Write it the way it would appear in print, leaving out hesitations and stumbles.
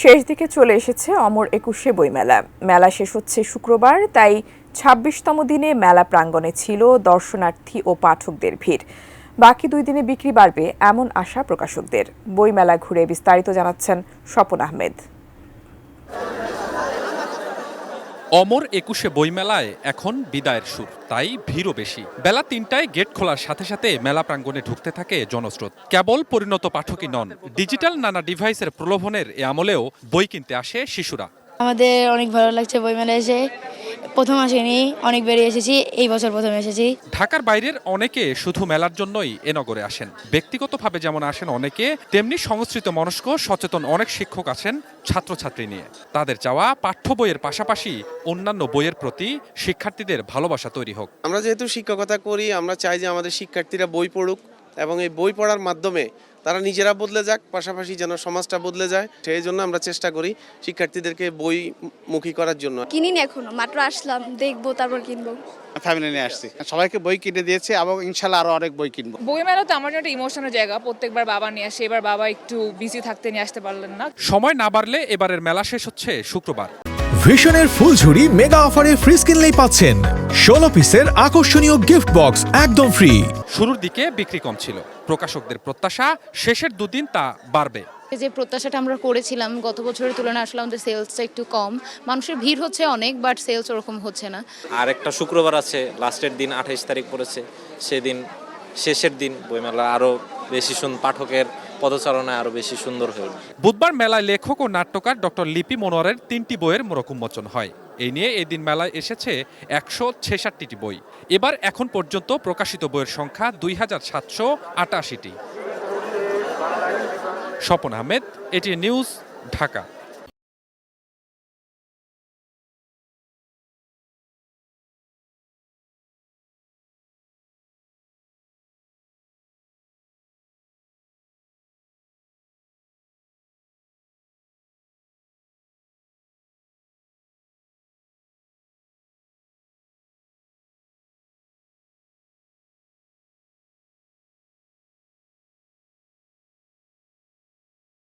শেষ দিকে চলে এসেছে অমর একুশে বইমেলা। মেলা শেষ হচ্ছে শুক্রবার, তাই ২৬তম দিনে মেলা প্রাঙ্গণে ছিল দর্শনার্থী ও পাঠকদের ভিড়। বাকি ২ দিনে বিক্রি বাড়বে এমন আশা প্রকাশকদের। বইমেলা ঘুরে বিস্তারিত জানাচ্ছেন স্বপন আহমেদ। অমর একুশে বইমেলায় এখন বিদায়ের সুর, তাই ভিড়ও বেশি। বেলা ৩টায় গেট খোলার সাথে সাথে মেলা প্রাঙ্গণে ঢুকতে থাকে জনস্রোত। কেবল পরিণত পাঠকই নন, ডিজিটাল নানা ডিভাইসের প্রলোভনের এ আমলেও বই কিনতে আসে শিশুরা। আমাদের অনেক ভালো লাগছে বইমেলায় এসে। প্রথম আসেনি, অনেকবারই এসেছি, এই বছর প্রথম এসেছি। ঢাকার বাইরের অনেকে শুধু মেলার জন্যই এ নগরে আসেন। ব্যক্তিগতভাবে যেমন আসেন অনেকে, তেমনি সংস্কৃত মনস্ক সচেতন অনেক শিক্ষক আছেন ছাত্রছাত্রী নিয়ে। তাদের চাওয়া পাঠ্য বইয়ের পাশাপাশি অন্যান্য বইয়ের প্রতি শিক্ষার্থীদের ভালোবাসা তৈরি হোক। আমরা যেহেতু শিক্ষকতা করি, আমরা চাই যে আমাদের শিক্ষার্থীরা বই পড়ুক এবং এই বই পড়ার মাধ্যমে তারা নিজেরা বদলে যাক, পাশাপাশি যেন সমাজটা বদলে যায়। সেই জন্য আমরা চেষ্টা করি শিক্ষার্থীদেরকে বইমুখী করার জন্য। কিনিনি এখনো, মাত্র আসলাম, দেখবো তারপর কিনবো। ফ্যামিলি নিয়ে আসছি, সবাইকে বই কিনে দিয়েছে এবং ইনশাল্লাহ আরো অনেক বই কিনবো। বইমেলা তো আমার জন্য একটা ইমোশনাল জায়গা। প্রত্যেকবার বাবা নিয়ে আসে, এবার বাবা একটু বিজি থাকতে নিয়ে আসতে পারলেন না। সময় না বাড়লে এবারের মেলা শেষ হচ্ছে শুক্রবার। ভিশনের ফুলঝুরি মেগা অফারে ফ্রিজ কিনলেই পাচ্ছেন 16 পিসের আকর্ষণীয় গিফট বক্স একদম ফ্রি। শুরুর দিকে বিক্রি কম ছিল, প্রকাশকদের প্রত্যাশা শেষের দুদিন তা বাড়বে। যে প্রত্যাশাটা আমরা করেছিলাম গত বছরের তুলনায় আসলে আমাদের সেলসটা একটু কম। মানুষের ভিড় হচ্ছে অনেক, বাট সেলস ওরকম হচ্ছে না। আর একটা শুক্রবার আছে, লাস্টের দিন 28 তারিখ পড়েছে, সেদিন শেষের দিন বইমেলা আরও বেশি পাঠকের পদচারণায় আরও বেশি সুন্দর হয়ে উঠবে। বুধবার মেলায় লেখক ও নাট্যকার ডক্টর লিপি মনোয়ারের 3টি বইয়ের মোড়ক উন্মোচন হয়। এই নিয়ে এদিন মেলায় এসেছে 166টি বই। এবার এখন পর্যন্ত প্রকাশিত বইয়ের সংখ্যা 2788টি। Swapan Ahmed, ATN news, Dhaka.